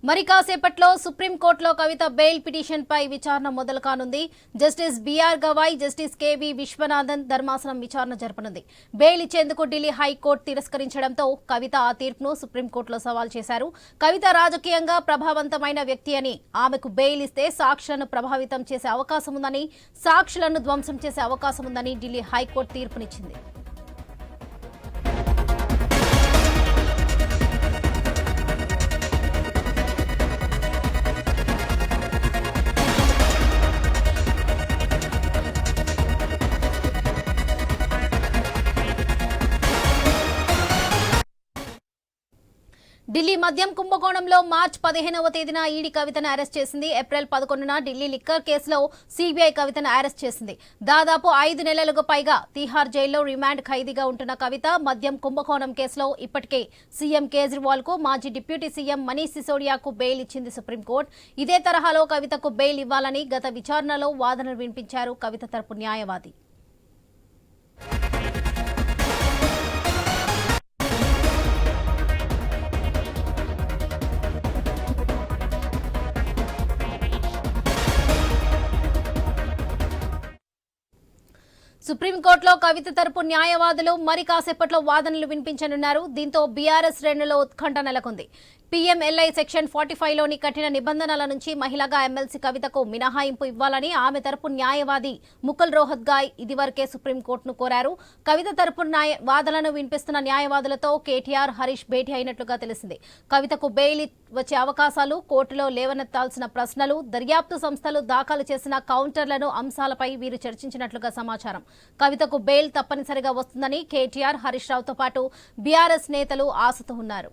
మరి కాసేపట్లో సుప్రీంకోర్టులో కవిత బెయిల్ పిటిషన్ పై విచారణ మొదలు కానుంది. Justice BR Gavai, justice KV Vishwanathan ధర్మాసనం విచారణ జరపనుంది. బెయిల్ ఇచ్చేందుకు ఢిల్లీ హైకోర్టు తిరస్కరించడంతో కవిత ఆ తీర్పును సుప్రీంకోర్టులో సవాల్ చేశారు. కవిత రాజకీయంగా ప్రభావవంతమైన వ్యక్తి అని, ఆమెకు బెయిల్ ఇస్తే సాక్షులను ప్రభావితం చేసే అవకాశం ఉందని, సాక్షులను ధ్వంసం చేసే అవకాశం ఉందని ఢిల్లీ హైకోర్టు తీర్పునిచ్చింది. ఢిల్లీ మద్యం కుంభకోణంలో మార్చి 15వ తేదీన ఈడీ కవితను అరెస్ట్ చేసింది. ఏప్రిల్ 11న ఢిల్లీ లిక్కర్ కేసులో సిబిఐ కవితను అరెస్ట్ చేసింది. దాదాపు 5 నెలలకు పైగా తీహార్ జైల్లో రిమాండ్ ఖైదీగా ఉంటున్న కవిత మద్యం కుంభకోణం కేసులో ఇప్పటికే సీఎం కేజ్రీవాల్ కు, మాజీ డిప్యూటీ సీఎం మనీష్ సిసోడియాకు బెయిల్ ఇచ్చింది సుప్రీంకోర్టు. ఇదే తరహాలో కవితకు బెయిల్ ఇవ్వాలని గత విచారణలో వాదనలు వినిపించారు కవిత తరపు న్యాయవాది. సుప్రీంకోర్టులో కవిత తరపు న్యాయవాదులు మరి కాసేపట్లో వాదనలు వినిపించనున్నారు. దీంతో బీఆర్ఎస్ శ్రేణుల్లో ఉత్కంఠ నెలకొంది. పీఎంఎల్ఐ సెక్షన్ 45లోని కఠిన నిబంధనల నుంచి మహిళగా ఎమ్మెల్సీ కవితకు మినహాయింపు ఇవ్వాలని ఆమె తరపు న్యాయవాది ముకుల్ రోహత్గాయ్ ఇదివరకే సుప్రీంకోర్టును కోరారు. కవిత తరపు వాదనలను వినిపిస్తున్న న్యాయవాదులతో కేటీఆర్, హరీష్ భేటీ అయినట్లుగా తెలిసింది. కవితకు బెయిల్ వచ్చే అవకాశాలు, కోర్టులో లేవనెత్తాల్సిన ప్రశ్నలు, దర్యాప్తు సంస్థలు దాఖలు చేసిన కౌంటర్లను అంశాలపై వీరు చర్చించినట్లుగా సమాచారం. కవితకు బెయిల్ తప్పనిసరిగా వస్తుందని కేటీఆర్, హరీష్ రావుతో పాటు బీఆర్ఎస్ నేతలు ఆశతో ఉన్నారు.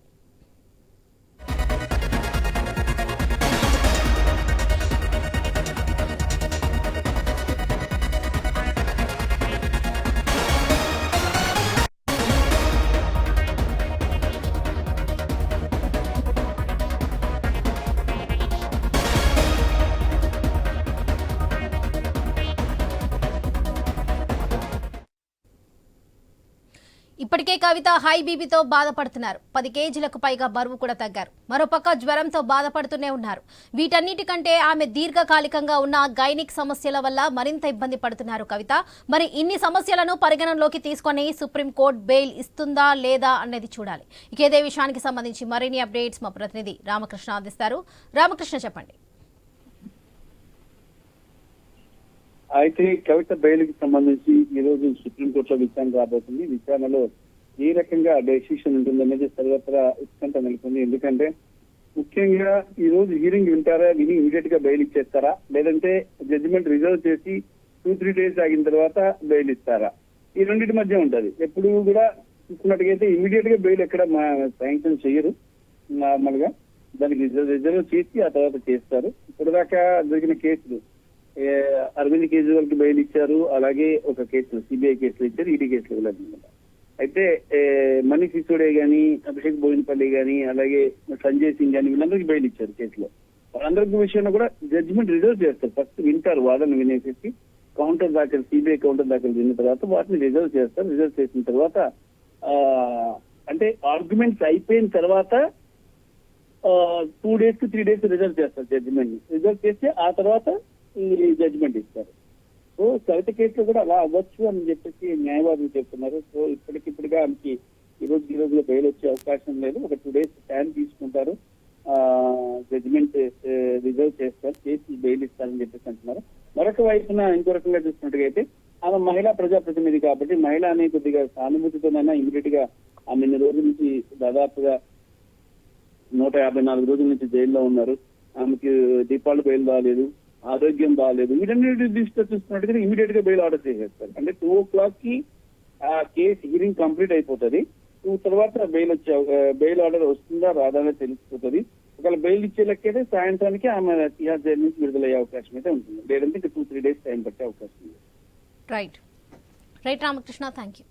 ఇప్పటికే కవిత హై బీపీతో బాధపడుతున్నారు. 10 కేజీలకు పైగా బరువు కూడా తగ్గారు. మరోపక్క జ్వరంతో బాధపడుతూనే ఉన్నారు. వీటన్నిటికంటే ఆమె దీర్ఘకాలికంగా ఉన్న గైనిక్ సమస్యల వల్ల మరింత ఇబ్బంది పడుతున్నారు కవిత. మరి ఇన్ని సమస్యలను పరిగణనలోకి తీసుకొని సుప్రీంకోర్టు బెయిల్ ఇస్తుందా లేదా అనేది చూడాలి. ఇదే విషయానికి సంబంధించి మరిన్ని అప్డేట్స్ మా ప్రతినిధి రామకృష్ణ అందిస్తారు. రామకృష్ణ, చెప్పండి. అయితే కవిత బెయిల్కి సంబంధించి ఈ రోజు సుప్రీంకోర్టులో విచారణ రాబోతుంది. విచారణలో ఏ రకంగా డెసిషన్ ఉంటుందనేది సర్వత్రా ఉత్కంఠ నెలకొంది. ఎందుకంటే ముఖ్యంగా ఈ రోజు హీరింగ్ వింటారా, విని ఇమీడియట్ గా బెయిల్ ఇచ్చేస్తారా, లేదంటే జడ్జిమెంట్ రిజర్వ్ చేసి 2-3 డేస్ ఆగిన తర్వాత బెయిల్ ఇస్తారా, ఈ రెండింటి మధ్య ఉంటది. ఎప్పుడు కూడా చూసుకున్నట్టుగైతే ఇమీడియట్ గా బెయిల్ ఎక్కడ శాంక్షన్ చేయరు. నార్మల్ గా దానికి రిజర్వ్ చేసి ఆ తర్వాత చేస్తారు. ఇప్పటిదాకా జరిగిన కేసులు అరవింద్ కేజ్రీవాల్ కి బెయిల్ ఇచ్చారు, అలాగే ఒక కేసులో సిబిఐ కేసులు ఇచ్చారు, ఈడీ కేసులు ఇవ్వలేదు. అయితే మనీష్ సిసోడియా గానీ, అభిషేక్ బోయినపల్లి గానీ, అలాగే సంజయ్ సింగ్ గానీ వీళ్ళందరికీ బెయిల్ ఇచ్చారు కేసులో. వాళ్ళందరికీ విషయంలో కూడా జడ్జిమెంట్ రిజర్వ్ చేస్తారు. ఫస్ట్ వింటారు, వాదన వినేసి కౌంటర్ దాఖలు, సిబిఐ కౌంటర్ దాఖలు విన్న తర్వాత వాటిని రిజర్వ్ చేస్తారు. రిజర్వ్ చేసిన తర్వాత అంటే ఆర్గ్యుమెంట్స్ అయిపోయిన తర్వాత 2 days to 3 days రిజర్వ్ చేస్తారు. జడ్జిమెంట్ రిజర్వ్ చేస్తే ఆ తర్వాత ఈ జడ్జిమెంట్ ఇస్తారు. సో కవిత కేసులో కూడా అలా అవ్వచ్చు అని చెప్పేసి న్యాయవాదులు చెప్తున్నారు. సో ఇప్పటికిప్పుడుగా ఆమెకి ఈ రోజులో బెయిల్ వచ్చే అవకాశం లేదు. ఒక 2 days టైం తీసుకుంటారు, జడ్జిమెంట్ రిజర్వ్ చేస్తారు, చేసి బెయిల్ ఇస్తారని చెప్పేసి అంటున్నారు. మరొక వైపున ఇంకో రకంగా చూసినట్టుగా అయితే ఆమె మహిళా ప్రజాప్రతినిధి కాబట్టి మహిళ అనే కొద్దిగా సానుభూతితోనైనా ఇమీడియట్ గా ఆమె ఇన్ని రోజుల నుంచి దాదాపుగా 154 రోజుల నుంచి జైల్లో ఉన్నారు. ఆమెకి డిఫాల్ట్ బెయిల్ రాలేదు, ఆరోగ్యం బాగాలేదు. వీటన్నిటి దృష్టిలో చూసుకున్నట్టుగా ఇమీడియట్ గా బెయిల్ ఆర్డర్ చేసేస్తారు. అంటే 2 o'clock కి ఆ కేసు హీరింగ్ కంప్లీట్ అయిపోతుంది. తర్వాత బెయిల్ ఆర్డర్ వస్తుందా రాదా అనేది తెలిసిపోతుంది. ఒకవేళ బెయిల్ ఇచ్చే లెక్కైతే సాయంత్రానికి ఆమె తిహార్ జైలు నుంచి విడుదలయ్యే అవకాశం అయితే ఉంటుంది. లేదంటే ఇంకా 2-3 days టైం పట్టే అవకాశం ఉంది. Right Ramakrishna, thank you.